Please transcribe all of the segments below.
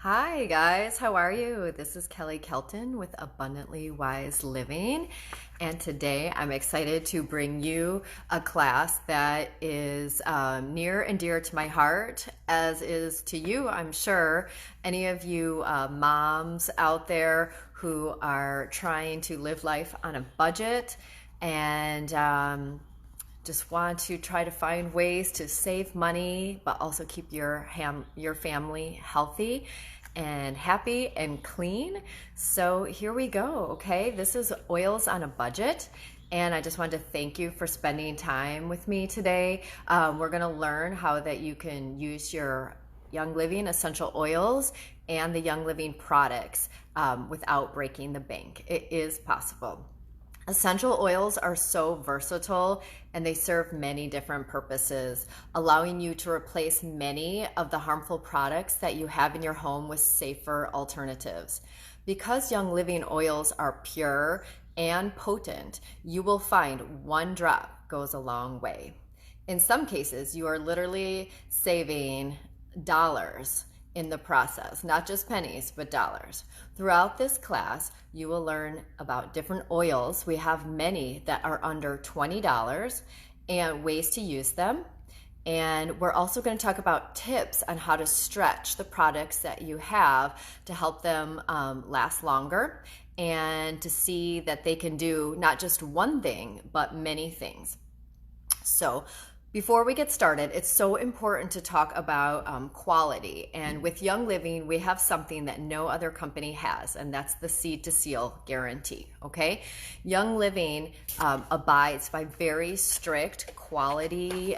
Hi guys, how are you? This is Kelly Kelton with Abundantly Wise Living, and today I'm excited to bring you a class that is near and dear to my heart, as is to you, I'm sure. Any of you moms out there who are trying to live life on a budget and just want to try to find ways to save money but also keep your family healthy and happy and clean. So here we go. Okay, this is Oils on a Budget, and I just wanted to thank you for spending time with me today. We're going to learn how that you can use your Young Living essential oils and the Young Living products without breaking the bank. It is possible. Essential oils are so versatile and they serve many different purposes, allowing you to replace many of the harmful products that you have in your home with safer alternatives. Because Young Living oils are pure and potent, you will find one drop goes a long way. In some cases, you are literally saving dollars in the process, not just pennies, but dollars. Throughout this class, you will learn about different oils. We have many that are under $20 and ways to use them. And we're also going to talk about tips on how to stretch the products that you have to help them last longer and to see that they can do not just one thing, but many things. So before we get started, it's so important to talk about quality. And with Young Living, we have something that no other company has, and that's the seed to seal guarantee, okay? Young Living abides by very strict quality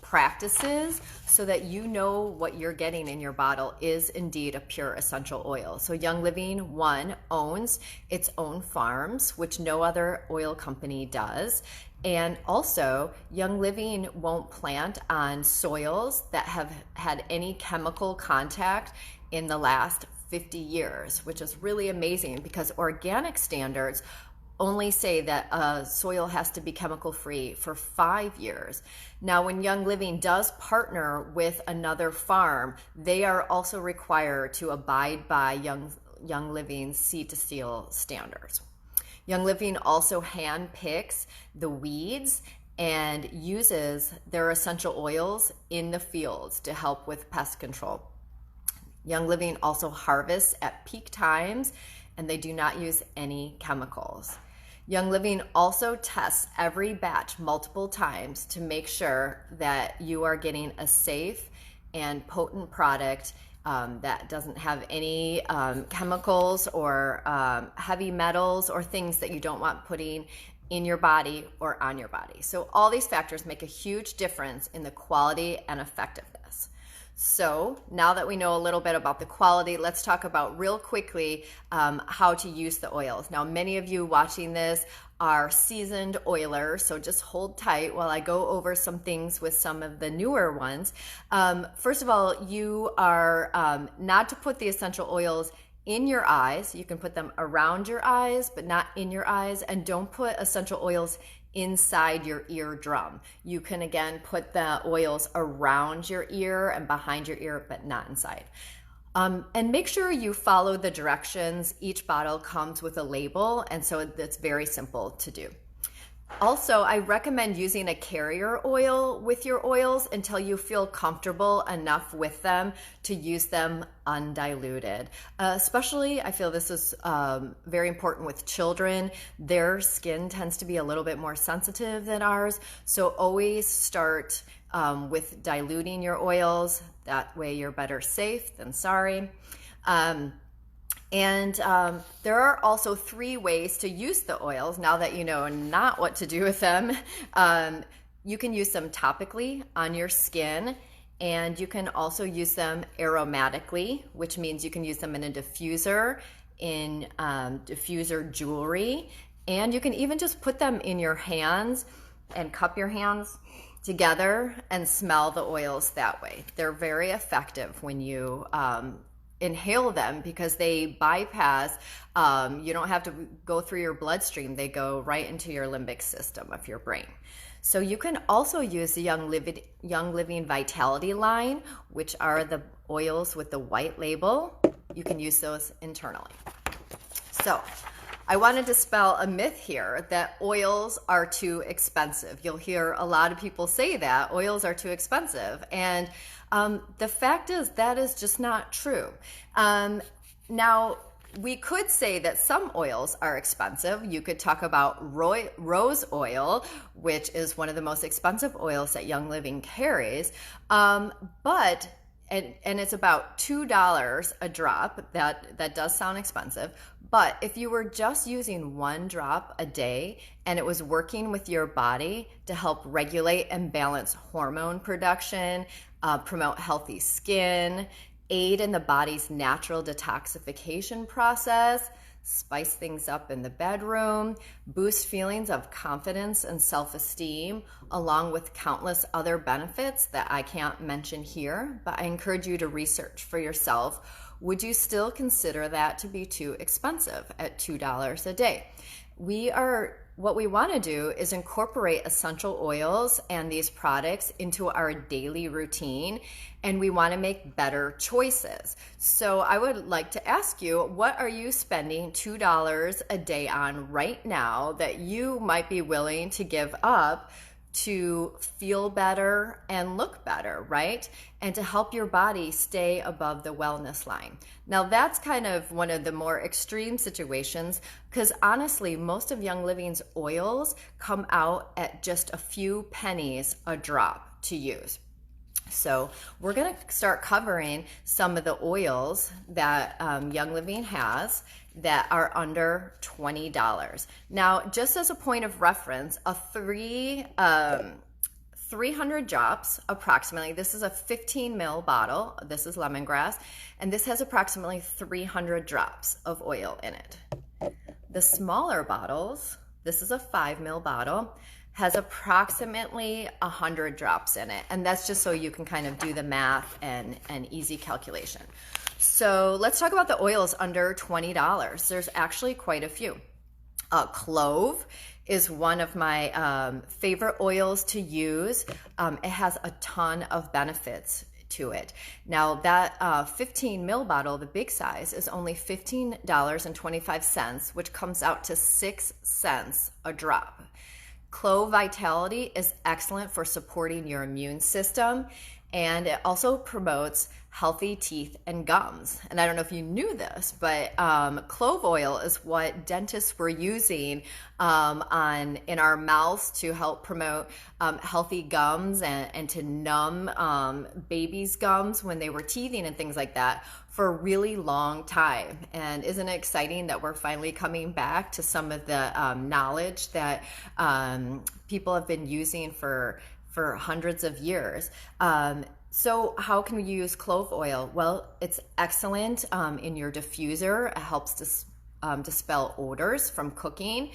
practices so that you know what you're getting in your bottle is indeed a pure essential oil. So Young Living, one, owns its own farms, which no other oil company does. And also, Young Living won't plant on soils that have had any chemical contact in the last 50 years, which is really amazing because organic standards only say that a soil has to be chemical free for 5 years. Now, when Young Living does partner with another farm, they are also required to abide by Young Living's seed to seal standards. Young Living also handpicks the weeds and uses their essential oils in the fields to help with pest control. Young Living also harvests at peak times and they do not use any chemicals. Young Living also tests every batch multiple times to make sure that you are getting a safe and potent product that doesn't have any chemicals or heavy metals or things that you don't want putting in your body or on your body. So all these factors make a huge difference in the quality and effectiveness. So now that we know a little bit about the quality, let's talk about real quickly how to use the oils. Now, many of you watching this are seasoned oilers, so just hold tight while I go over some things with some of the newer ones. First of all, you are not to put the essential oils in your eyes. You can put them around your eyes, but not in your eyes. And don't put essential oils inside your eardrum. You can again put the oils around your ear and behind your ear, but not inside. And make sure you follow the directions. Each bottle comes with a label, and so it's very simple to do. Also, I recommend using a carrier oil with your oils until you feel comfortable enough with them to use them undiluted. Especially, I feel this is very important with children. Their skin tends to be a little bit more sensitive than ours, so always start with diluting your oils. That way you're better safe than sorry. And there are also 3 ways to use the oils now that you know not what to do with them. You can use them topically on your skin, and you can also use them aromatically, which means you can use them in a diffuser, in diffuser jewelry, and you can even just put them in your hands and cup your hands together and smell the oils that way. They're very effective when you inhale them because they bypass, you don't have to go through your bloodstream. They go right into your limbic system of your brain. So you can also use the Young Living Vitality line, which are the oils with the white label. You can use those internally. So I want to dispel a myth here that oils are too expensive. You'll hear a lot of people say that oils are too expensive. And the fact is that is just not true. Now, we could say that some oils are expensive. You could talk about rose oil, which is one of the most expensive oils that Young Living carries. But it's about $2 a drop. That does sound expensive. But if you were just using one drop a day and it was working with your body to help regulate and balance hormone production, promote healthy skin, aid in the body's natural detoxification process, spice things up in the bedroom, boost feelings of confidence and self-esteem, along with countless other benefits that I can't mention here, but I encourage you to research for yourself. Would you still consider that to be too expensive at $2 a day? What we want to do is incorporate essential oils and these products into our daily routine, and we want to make better choices. So I would like to ask you, what are you spending $2 a day on right now that you might be willing to give up to feel better and look better, right? And to help your body stay above the wellness line. Now, that's kind of one of the more extreme situations, because honestly, most of Young Living's oils come out at just a few pennies a drop to use. So we're going to start covering some of the oils that Young Living has that are under $20. Now, just as a point of reference, 300 drops approximately, this is a 15 ml bottle, this is lemongrass, and this has approximately 300 drops of oil in it. The smaller bottles, this is a 5 ml bottle, has approximately 100 drops in it. And that's just so you can kind of do the math and easy calculation. So let's talk about the oils under $20. There's actually quite a few. Clove is one of my favorite oils to use. It has a ton of benefits to it. Now that 15 ml bottle, the big size, is only $15.25, which comes out to 6 cents a drop. Clove Vitality is excellent for supporting your immune system, and it also promotes healthy teeth and gums. And I don't know if you knew this, but clove oil is what dentists were using in our mouths to help promote healthy gums and to numb babies' gums when they were teething and things like that for a really long time. And isn't it exciting that we're finally coming back to some of the knowledge that people have been using for hundreds of years? So how can we use clove oil? Well, it's excellent in your diffuser. It helps dispel odors from cooking.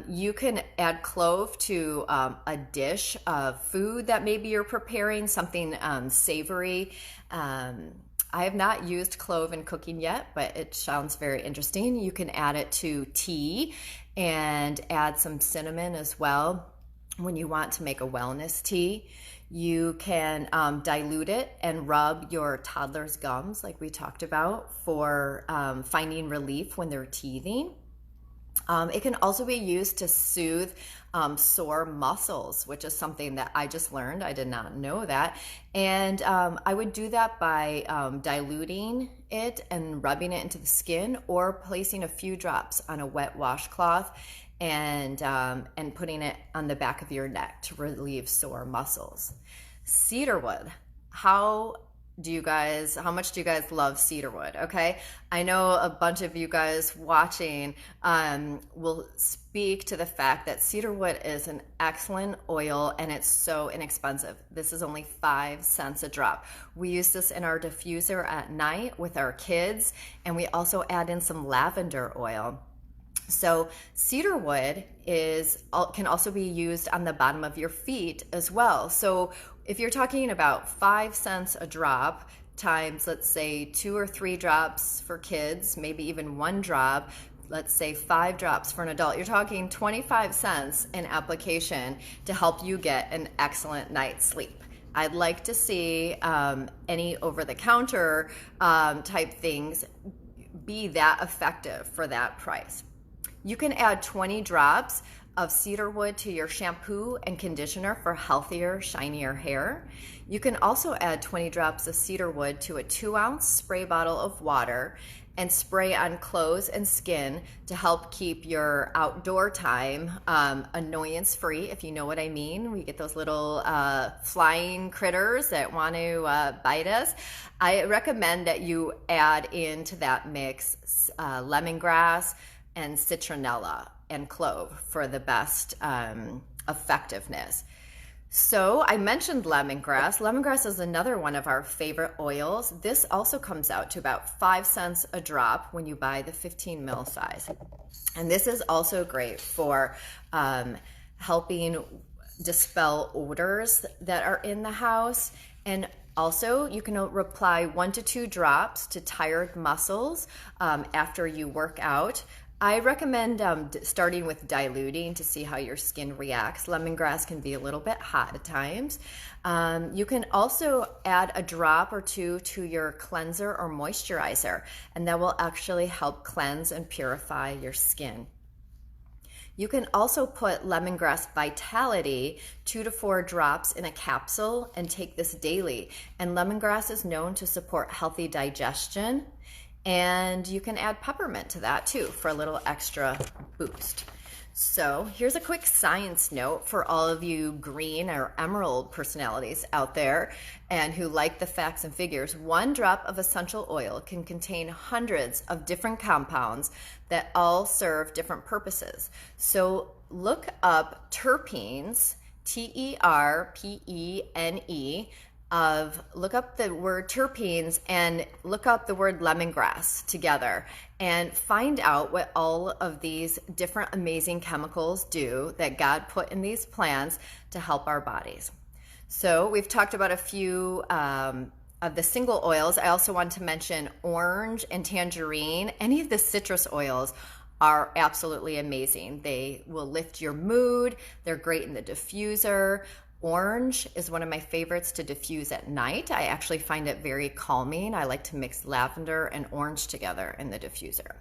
You can add clove to a dish of food that maybe you're preparing, something savory. I have not used clove in cooking yet, but it sounds very interesting. You can add it to tea and add some cinnamon as well when you want to make a wellness tea. You can dilute it and rub your toddler's gums, like we talked about, for finding relief when they're teething. It can also be used to soothe sore muscles, which is something that I just learned. I did not know that. And I would do that by diluting it and rubbing it into the skin, or placing a few drops on a wet washcloth and putting it on the back of your neck to relieve sore muscles. Cedarwood. How much do you guys love cedarwood? Okay, I know a bunch of you guys watching will speak to the fact that cedarwood is an excellent oil and it's so inexpensive. This is only 5 cents a drop. We use this in our diffuser at night with our kids, and we also add in some lavender oil. So cedarwood can also be used on the bottom of your feet as well. So if you're talking about 5 cents a drop times, let's say 2 or 3 drops for kids, maybe even 1 drop, let's say 5 drops for an adult, you're talking 25 cents in application to help you get an excellent night's sleep. I'd like to see any over-the-counter type things be that effective for that price. You can add 20 drops of cedarwood to your shampoo and conditioner for healthier, shinier hair. You can also add 20 drops of cedarwood to a 2-ounce spray bottle of water and spray on clothes and skin to help keep your outdoor time annoyance free, if you know what I mean. We get those little flying critters that want to bite us. I recommend that you add into that mix lemongrass and citronella and clove for the best effectiveness. So I mentioned lemongrass. Lemongrass is another one of our favorite oils. This also comes out to about 5 cents a drop when you buy the 15 ml size. And this is also great for helping dispel odors that are in the house. And also, you can apply 1 to 2 drops to tired muscles after you work out. I recommend starting with diluting to see how your skin reacts. Lemongrass can be a little bit hot at times. You can also add a drop or two to your cleanser or moisturizer, and that will actually help cleanse and purify your skin. You can also put Lemongrass Vitality 2 to 4 drops in a capsule and take this daily. And lemongrass is known to support healthy digestion. And you can add peppermint to that too for a little extra boost. So here's a quick science note for all of you green or emerald personalities out there and who like the facts and figures. 1 drop of essential oil can contain hundreds of different compounds that all serve different purposes. So look up terpenes, Terpene, look up the word terpenes and look up the word lemongrass together and find out what all of these different amazing chemicals do that God put in these plants to help our bodies. So we've talked about a few of the single oils. I also want to mention orange and tangerine. Any of the citrus oils are absolutely amazing. They will lift your mood. They're great in the diffuser. Orange is one of my favorites to diffuse at night. I actually find it very calming. I like to mix lavender and orange together in the diffuser.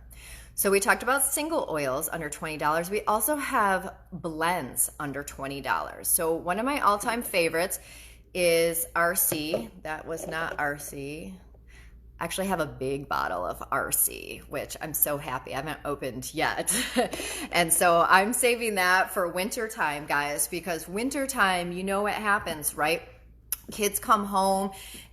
So we talked about single oils under $20. We also have blends under $20. So one of my all-time favorites is RC. That was not RC. I actually have a big bottle of RC, which I'm so happy I haven't opened yet. And so I'm saving that for winter time, guys, because winter time, you know what happens, right? Kids come home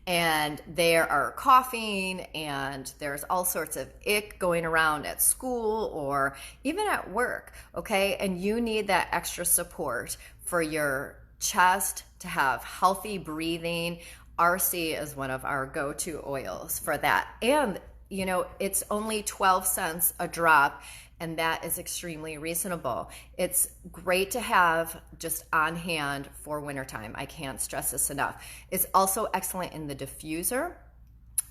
and they are coughing and there's all sorts of ick going around at school or even at work, okay? And you need that extra support for your chest to have healthy breathing. RC is one of our go-to oils for that. And, you know, it's only 12 cents a drop, and that is extremely reasonable. It's great to have just on hand for wintertime. I can't stress this enough. It's also excellent in the diffuser.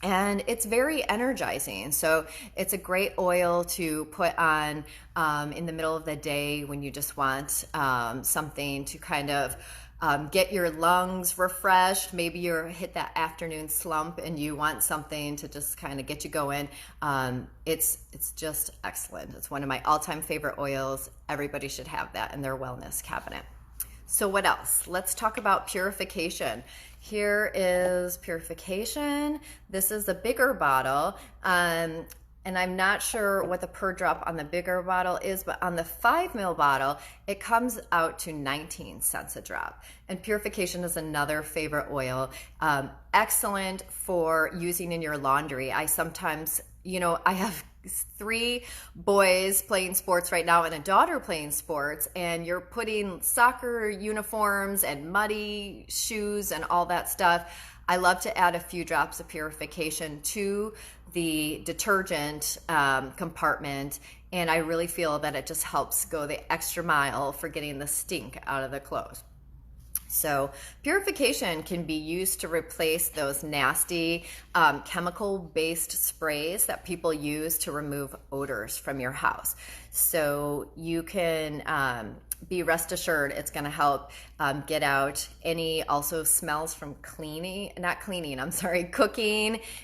And it's very energizing. So it's a great oil to put on in the middle of the day when you just want something to kind of get your lungs refreshed. Maybe you're hit that afternoon slump and you want something to just kind of get you going. It's just excellent. It's one of my all-time favorite oils. Everybody should have that in their wellness cabinet. So what else? Let's talk about Purification. Here is Purification. This is the bigger bottle. And I'm not sure what the per drop on the bigger bottle is, but on the 5 ml bottle, it comes out to 19 cents a drop. And Purification is another favorite oil. Excellent for using in your laundry. I sometimes, you know, I have 3 boys playing sports right now and a daughter playing sports, and you're putting soccer uniforms and muddy shoes and all that stuff. I love to add a few drops of Purification to the detergent compartment, and I really feel that it just helps go the extra mile for getting the stink out of the clothes. So purification can be used to replace those nasty chemical-based sprays that people use to remove odors from your house. So you can be rest assured it's going to help get out any also smells from cooking.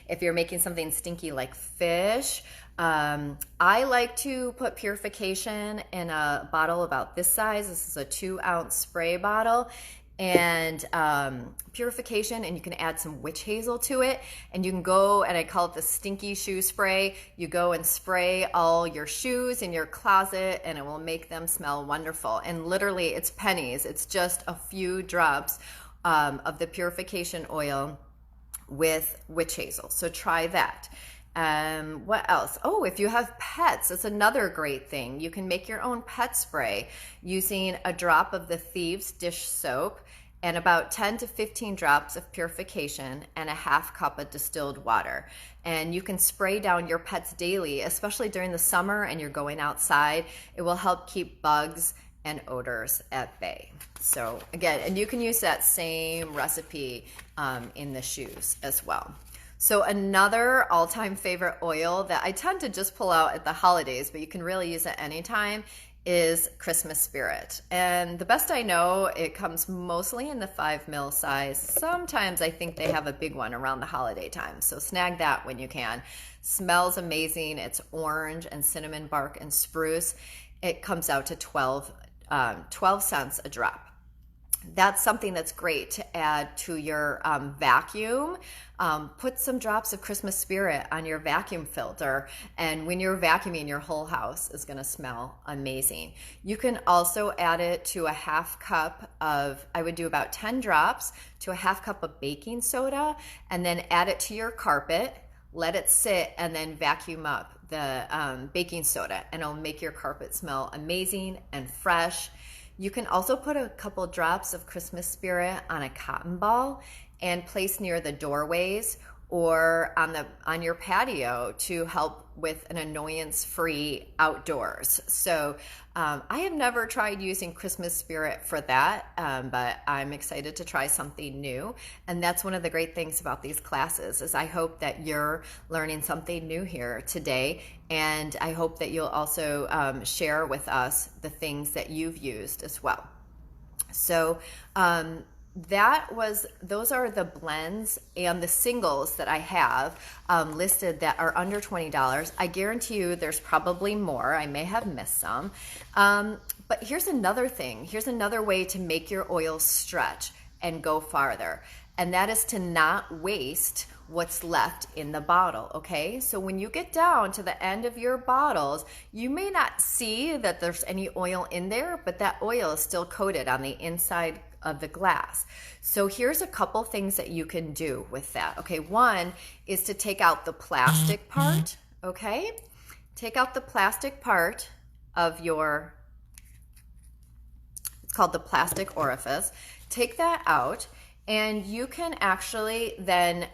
If you're making something stinky like fish. I like to put purification in a bottle about this size. This is a 2-ounce spray bottle. And purification, and you can add some witch hazel to it, and you can go, and I call it the stinky shoe spray. You go and spray all your shoes in your closet, and it will make them smell wonderful. And literally, it's pennies. It's just a few drops of the purification oil with witch hazel. So try that. What else? Oh, if you have pets, it's another great thing. You can make your own pet spray using a drop of the Thieves dish soap and about 10 to 15 drops of purification and a half cup of distilled water. And you can spray down your pets daily, especially during the summer and you're going outside. It will help keep bugs and odors at bay. So again, and you can use that same recipe in the shoes as well. So another all-time favorite oil that I tend to just pull out at the holidays, but you can really use it anytime, is Christmas Spirit. And the best I know, it comes mostly in the 5 ml size. Sometimes I think they have a big one around the holiday time. So snag that when you can. Smells amazing. It's orange and cinnamon bark and spruce. It comes out to 12 cents a drop. That's something that's great to add to your vacuum. Put some drops of Christmas Spirit on your vacuum filter, and when you're vacuuming, your whole house is going to smell amazing. You can also add it to a half cup of, I would do about 10 drops to a half cup of baking soda, and then add it to your carpet, let it sit, and then vacuum up the baking soda, and it'll make your carpet smell amazing and fresh. You can also put a couple drops of Christmas Spirit on a cotton ball and place near the doorways or on your patio to help with an annoyance-free outdoors. So I have never tried using Christmas Spirit for that, but I'm excited to try something new. And that's one of the great things about these classes is I hope that you're learning something new here today. And I hope that you'll also share with us the things that you've used as well. So those are the blends and the singles that I have listed that are under $20. I guarantee you there's probably more. I may have missed some. But here's another thing. Here's another way to make your oils stretch and go farther. And that is to not waste what's left in the bottle, okay? So when you get down to the end of your bottles, you may not see that there's any oil in there, but that oil is still coated on the inside of the glass. So here's a couple things that you can do with that, okay? One is to take out the plastic part, okay? Take out the plastic part of your, it's called the plastic orifice. Take that out, and you can actually then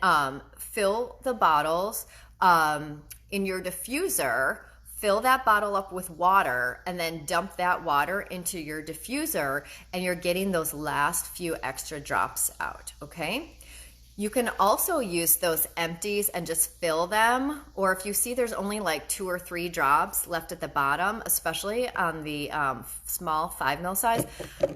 fill the bottles in your diffuser. Fill that bottle up with water and then dump that water into your diffuser, and you're getting those last few extra drops out, okay? You can also use those empties and just fill them, or if you see there's only like 2 or 3 drops left at the bottom, especially on the small 5 ml size,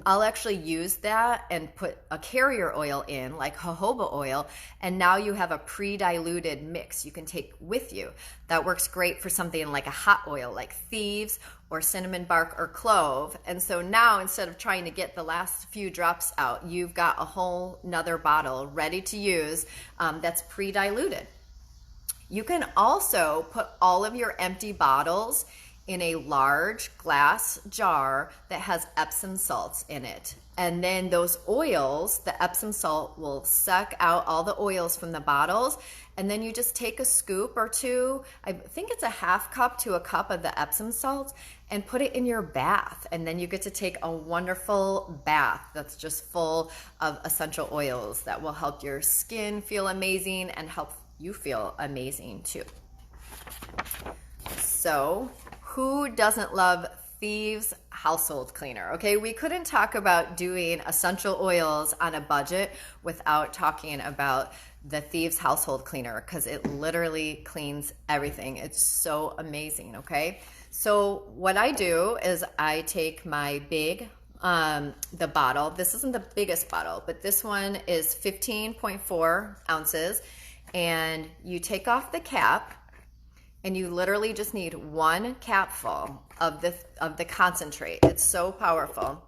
I'll actually use that and put a carrier oil in, like jojoba oil, and now you have a pre-diluted mix you can take with you. That works great for something like a hot oil, like Thieves or cinnamon bark or clove. And so now instead of trying to get the last few drops out, you've got a whole nother bottle ready to use that's pre-diluted. You can also put all of your empty bottles in a large glass jar that has Epsom salts in it. And then those oils, the Epsom salt will suck out all the oils from the bottles. And then you just take a scoop or two, I think it's a half cup to a cup of the Epsom salt, and put it in your bath. And then you get to take a wonderful bath that's just full of essential oils that will help your skin feel amazing and help you feel amazing too. So who doesn't love Thieves household cleaner. Okay, we couldn't talk about doing essential oils on a budget without talking about the Thieves household cleaner, because it literally cleans everything. It's so amazing. Okay, so what I do is I take my big the bottle. This isn't the biggest bottle, but this one is 15.4 ounces, and you take off the cap, and you literally just need one capful of the concentrate. It's so powerful.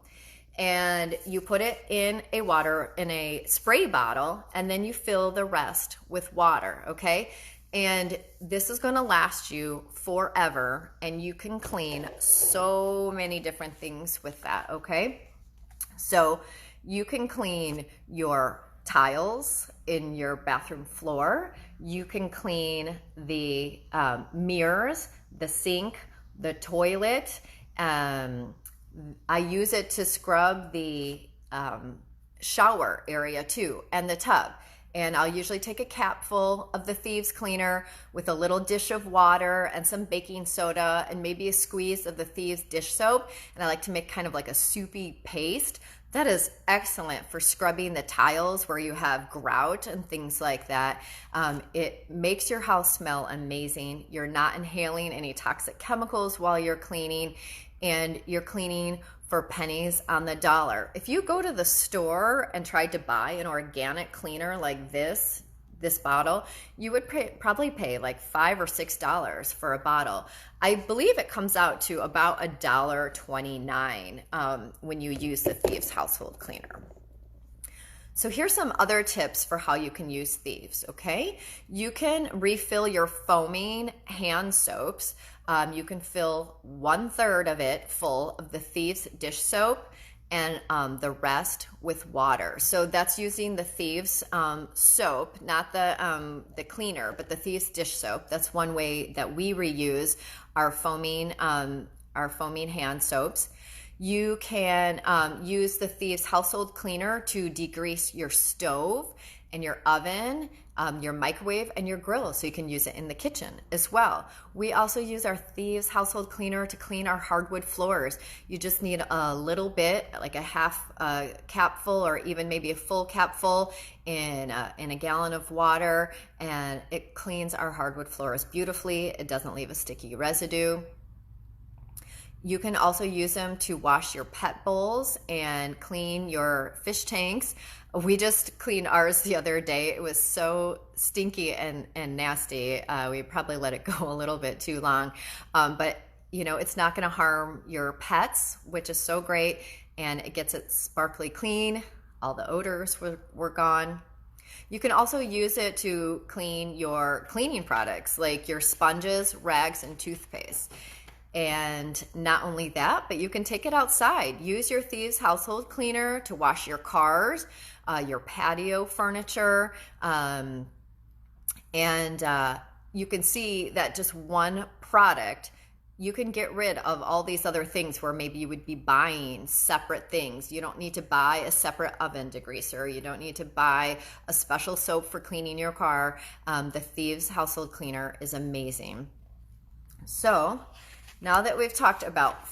And you put it in a spray bottle, and then you fill the rest with water, okay? And this is going to last you forever, and you can clean so many different things with that, okay? So you can clean your tiles in your bathroom floor. You can clean the mirrors, the sink, the toilet. I use it to scrub the shower area too, and the tub. And I'll usually take a capful of the Thieves cleaner with a little dish of water and some baking soda and maybe a squeeze of the Thieves dish soap. And I like to make kind of like a soupy paste. That is excellent for scrubbing the tiles where you have grout and things like that. It makes your house smell amazing. You're not inhaling any toxic chemicals while you're cleaning, and you're cleaning for pennies on the dollar. If you go to the store and tried to buy an organic cleaner like this bottle, you would probably pay like $5 or $6 for a bottle. I believe it comes out to about $1.29 when you use the Thieves household cleaner. So here's some other tips for how you can use Thieves, okay? You can refill your foaming hand soaps. You can fill 1/3 of it full of the Thieves dish soap, and the rest with water. So that's using the Thieves soap, not the cleaner, but the Thieves dish soap. That's one way that we reuse our foaming hand soaps. You can use the Thieves household cleaner to degrease your stove and your oven, your microwave, and your grill, so you can use it in the kitchen as well. We also use our Thieves household cleaner to clean our hardwood floors. You just need a little bit, like a half capful or even maybe a full capful in a gallon of water, and it cleans our hardwood floors beautifully. It doesn't leave a sticky residue. You can also use them to wash your pet bowls and clean your fish tanks. We just cleaned ours the other day. It was so stinky and nasty. We probably let it go a little bit too long. But you know, it's not going to harm your pets, which is so great. And it gets it sparkly clean. All the odors were gone. You can also use it to clean your cleaning products, like your sponges, rags, and toothpaste. And not only that, but you can take it outside. Use your Thieves household cleaner to wash your cars, your patio furniture, and you can see that just one product, you can get rid of all these other things where maybe you would be buying separate things. You don't need to buy a separate oven degreaser. You don't need to buy a special soap for cleaning your car. The Thieves household cleaner is amazing. So now that we've talked about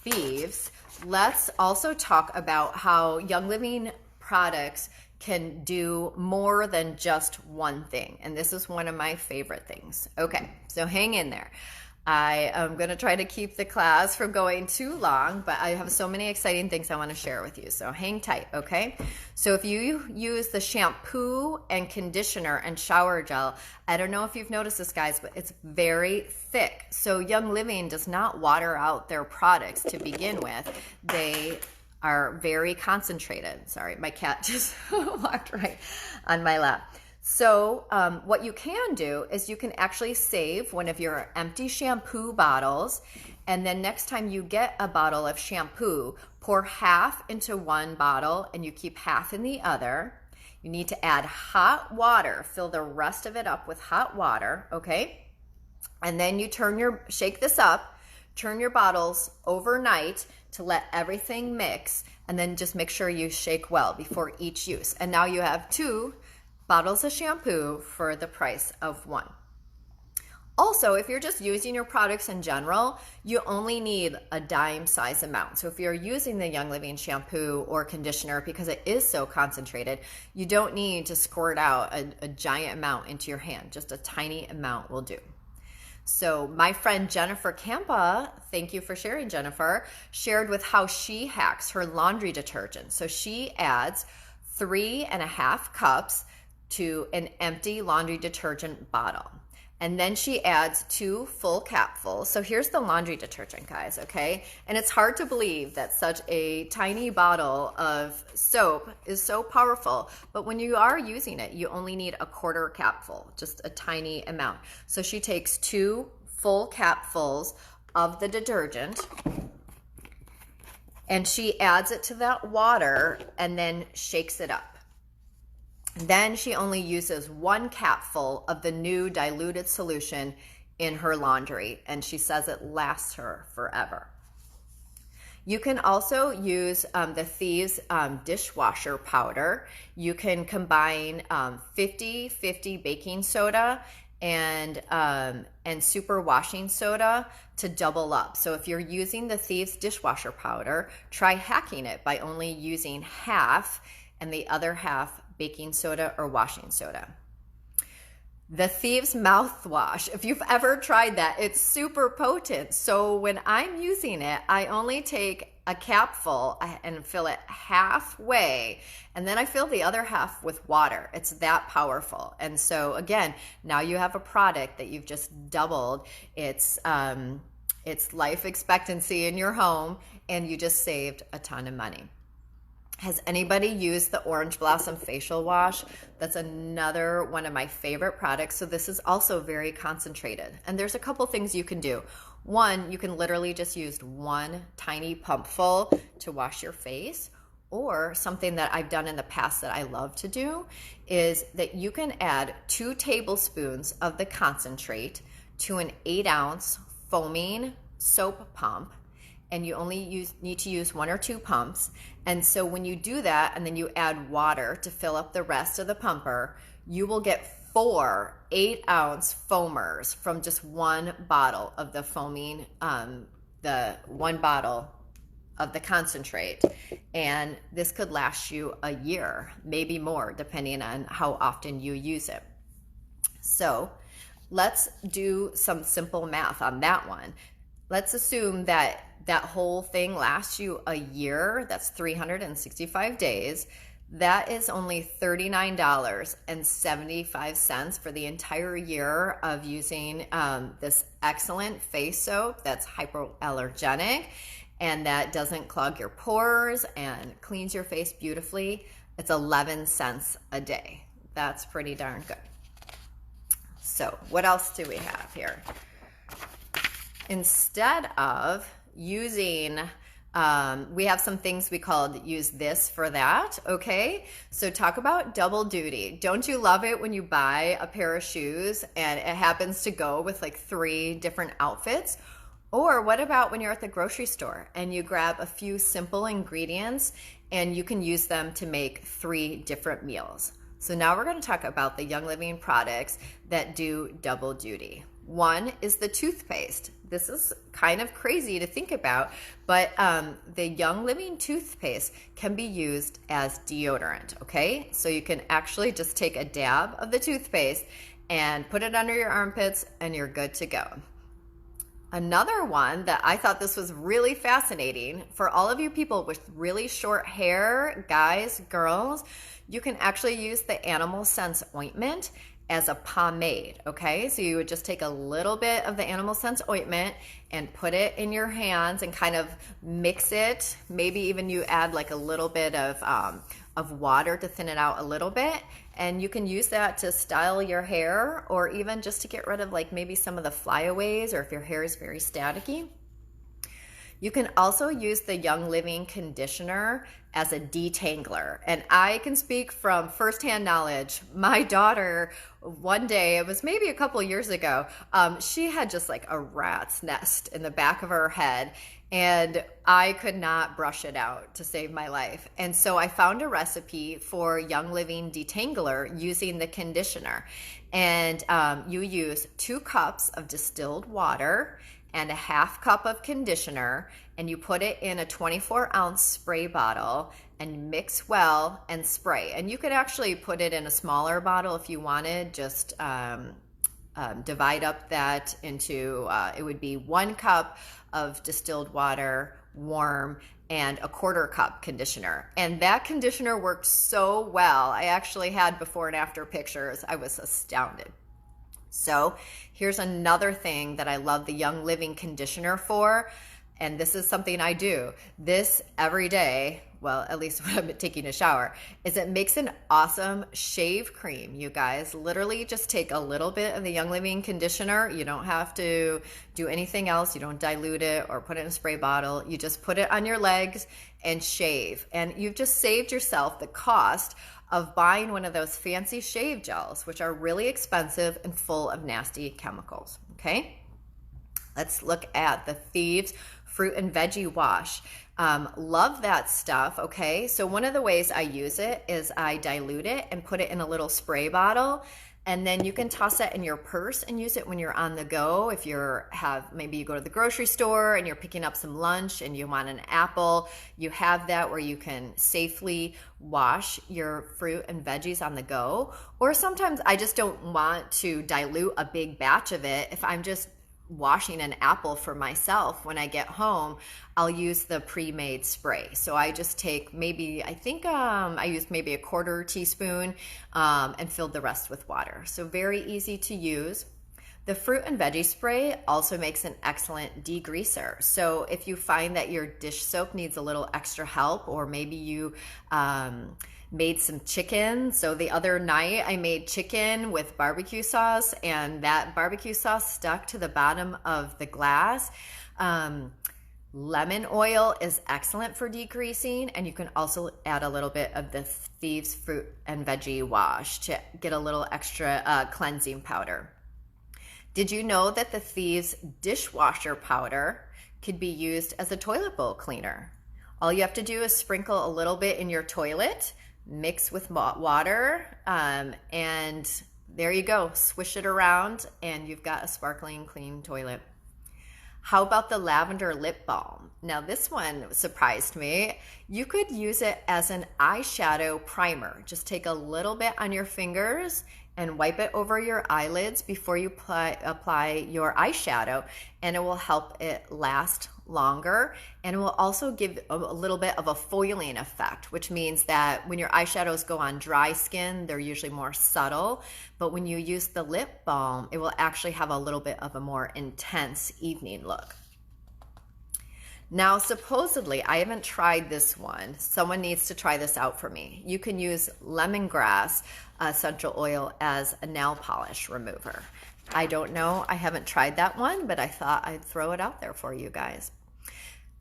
Thieves, let's also talk about how Young Living products can do more than just one thing. And this is one of my favorite things. Okay, so hang in there. I am going to try to keep the class from going too long, but I have so many exciting things I want to share with you. So hang tight, okay? So if you use the shampoo and conditioner and shower gel, I don't know if you've noticed this, guys, but it's very thick. So Young Living does not water out their products to begin with. They are very concentrated. Sorry, my cat just walked right on my lap. So what you can do is you can actually save one of your empty shampoo bottles, and then next time you get a bottle of shampoo, pour half into one bottle and you keep half in the other. You need to add hot water, fill the rest of it up with hot water, okay? And then you shake this up, turn your bottles overnight to let everything mix, and then just make sure you shake well before each use. And now you have 2 bottles of shampoo for the price of 1. Also, if you're just using your products in general, you only need a dime size amount. So if you're using the Young Living shampoo or conditioner, because it is so concentrated, you don't need to squirt out a giant amount into your hand. Just a tiny amount will do. So my friend Jennifer Campa, thank you for sharing, Jennifer, shared with how she hacks her laundry detergent. So she adds 3.5 cups to an empty laundry detergent bottle. And then she adds 2 full capfuls. So here's the laundry detergent, guys, okay? And it's hard to believe that such a tiny bottle of soap is so powerful. But when you are using it, you only need a 1/4 capful, just a tiny amount. So she takes 2 full capfuls of the detergent and she adds it to that water and then shakes it up. Then she only uses 1 capful of the new diluted solution in her laundry, and she says it lasts her forever. You can also use the Thieves Dishwasher Powder. You can combine 50/50 baking soda and super washing soda to double up. So if you're using the Thieves Dishwasher Powder, try hacking it by only using half and the other half baking soda or washing soda. The Thieves mouthwash, if you've ever tried that, it's super potent. So when I'm using it, I only take a capful and fill it halfway, and then I fill the other half with water. It's that powerful. And so again, now you have a product that you've just doubled its life expectancy in your home, and you just saved a ton of money. Has anybody used the Orange Blossom Facial Wash? That's another one of my favorite products. So this is also very concentrated. And there's a couple things you can do. One, you can literally just use 1 tiny pumpful to wash your face. Or something that I've done in the past that I love to do is that you can add 2 tablespoons of the concentrate to an 8-ounce foaming soap pump. And you only need to use 1 or 2 pumps. And so when you do that and then you add water to fill up the rest of the pumper, you will get 4 8-ounce foamers from just 1 bottle of the foaming, the 1 bottle of the concentrate. And this could last you a year, maybe more, depending on how often you use it. So let's do some simple math on that one. Let's assume that whole thing lasts you a year. That's 365 days. That is only $39.75 for the entire year of using this excellent face soap that's hypoallergenic and that doesn't clog your pores and cleans your face beautifully. It's 11 cents a day. That's pretty darn good. So what else do we have here? Instead of using, we have some things we called use this for that, okay? So talk about double duty. Don't you love it when you buy a pair of shoes and it happens to go with like 3 different outfits? Or what about when you're at the grocery store and you grab a few simple ingredients and you can use them to make 3 different meals? So now we're going to talk about the Young Living products that do double duty. One is the toothpaste. This is kind of crazy to think about, but the Young Living toothpaste can be used as deodorant, okay? So you can actually just take a dab of the toothpaste and put it under your armpits and you're good to go. Another one that I thought this was really fascinating for all of you people with really short hair, guys, girls, you can actually use the Animal Sense ointment as a pomade, okay? So you would just take a little bit of the Animal Sense ointment and put it in your hands and kind of mix it. Maybe even you add like a little bit of water to thin it out a little bit. And you can use that to style your hair or even just to get rid of like maybe some of the flyaways or if your hair is very staticky. You can also use the Young Living conditioner as a detangler. And I can speak from firsthand knowledge. My daughter, one day, it was maybe a couple years ago, she had just like a rat's nest in the back of her head. And I could not brush it out to save my life. And so I found a recipe for Young Living detangler using the conditioner. And you use 2 cups of distilled water and a half cup of conditioner, and you put it in a 24-ounce spray bottle and mix well and spray. And you could actually put it in a smaller bottle if you wanted. Just divide up that into, it would be 1 cup of distilled water, warm, and a 1/4 cup conditioner. And that conditioner worked so well. I actually had before and after pictures. I was astounded. So here's another thing that I love the Young Living conditioner for, and this is something I do this every day, well, at least when I'm taking a shower, is it makes an awesome shave cream, you guys. Literally just take a little bit of the Young Living conditioner. You don't have to do anything else. You don't dilute it or put it in a spray bottle. You just put it on your legs and shave. And you've just saved yourself the cost of buying one of those fancy shave gels, which are really expensive and full of nasty chemicals, okay? Let's look at the Thieves Fruit and Veggie Wash. Love that stuff, okay? So one of the ways I use it is I dilute it and put it in a little spray bottle, and then you can toss that in your purse and use it when you're on the go. If maybe you go to the grocery store and you're picking up some lunch and you want an apple, you have that where you can safely wash your fruit and veggies on the go. Or sometimes I just don't want to dilute a big batch of it. If I'm just washing an apple for myself when I get home, I'll use the pre-made spray. So I just take I used maybe a 1/4 teaspoon and filled the rest with water. So very easy to use. The fruit and veggie spray also makes an excellent degreaser. So if you find that your dish soap needs a little extra help, or maybe you made some chicken. So the other night I made chicken with barbecue sauce, and that barbecue sauce stuck to the bottom of the glass. Lemon oil is excellent for degreasing, and you can also add a little bit of the Thieves Fruit and Veggie Wash to get a little extra cleansing powder. Did you know that the Thieves Dishwasher Powder could be used as a toilet bowl cleaner? All you have to do is sprinkle a little bit in your toilet, mix with water, and there you go. Swish it around and you've got a sparkling clean toilet. How about the lavender lip balm? Now this one surprised me. You could use it as an eyeshadow primer. Just take a little bit on your fingers and wipe it over your eyelids before you apply your eyeshadow, and it will help it last longer, and it will also give a little bit of a foiling effect, which means that when your eyeshadows go on dry skin, they're usually more subtle, but when you use the lip balm, it will actually have a little bit of a more intense evening look. Now, supposedly, I haven't tried this one. Someone needs to try this out for me. You can use lemongrass essential oil as a nail polish remover. I don't know. I haven't tried that one, but I thought I'd throw it out there for you guys.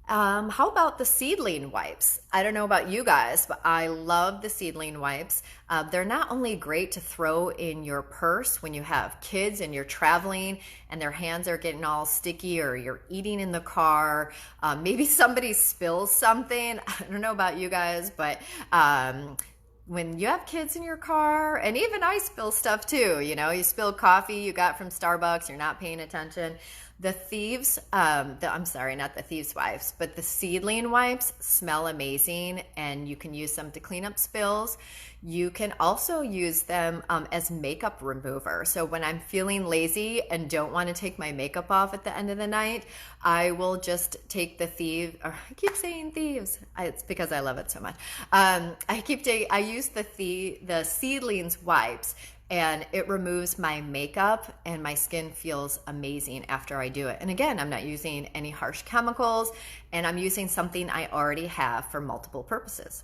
How about the seedling wipes? I don't know about you guys, but I love the seedling wipes. They're not only great to throw in your purse when you have kids and you're traveling and their hands are getting all sticky, or you're eating in the car. Maybe somebody spills something. I don't know about you guys, but when you have kids in your car, and even I spill stuff too, you spill coffee you got from Starbucks, you're not paying attention. The Thieves, I'm sorry, not the Thieves wipes, but the seedling wipes smell amazing, and you can use them to clean up spills. You can also use them as makeup remover. So when I'm feeling lazy and don't want to take my makeup off at the end of the night, I will just take the I keep saying Thieves. It's because I love it so much. I use the seedlings wipes, and it removes my makeup, and my skin feels amazing after I do it. And again, I'm not using any harsh chemicals, and I'm using something I already have for multiple purposes.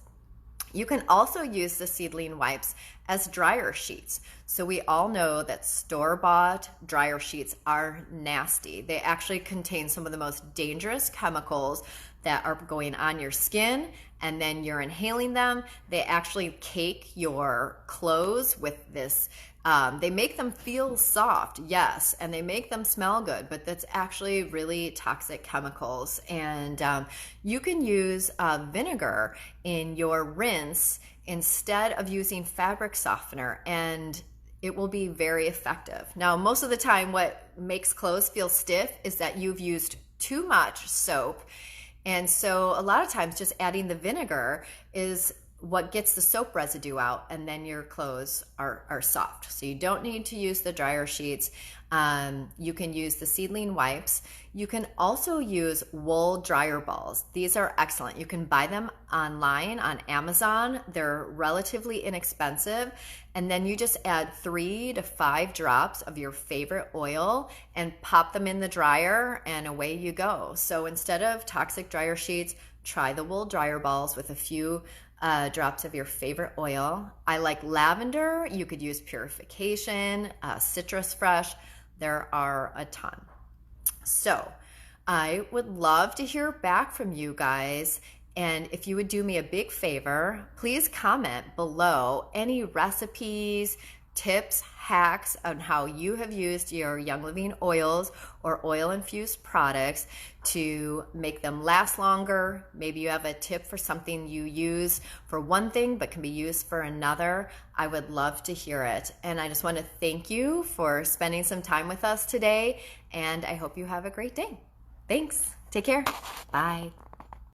You can also use the seedling wipes as dryer sheets. So we all know that store-bought dryer sheets are nasty. They actually contain some of the most dangerous chemicals that are going on your skin, and then you're inhaling them. They actually cake your clothes with this. They make them feel soft, yes, and they make them smell good, but that's actually really toxic chemicals. And you can use vinegar in your rinse instead of using fabric softener, and it will be very effective. Now, most of the time, what makes clothes feel stiff is that you've used too much soap. And so a lot of times just adding the vinegar is what gets the soap residue out, and then your clothes are soft. So you don't need to use the dryer sheets. You can use the seedling wipes. You can also use wool dryer balls. These are excellent. You can buy them online on Amazon. They're relatively inexpensive. And then you just add 3 to 5 drops of your favorite oil and pop them in the dryer, and away you go. So instead of toxic dryer sheets, try the wool dryer balls with a few drops of your favorite oil. I like lavender. You could use Purification, Citrus Fresh. There are a ton. So I would love to hear back from you guys. And if you would do me a big favor, please comment below any recipes, tips, hacks on how you have used your Young Living oils or oil-infused products to make them last longer. Maybe you have a tip for something you use for one thing but can be used for another. I would love to hear it. And I just want to thank you for spending some time with us today, and I hope you have a great day. Thanks. Take care. Bye.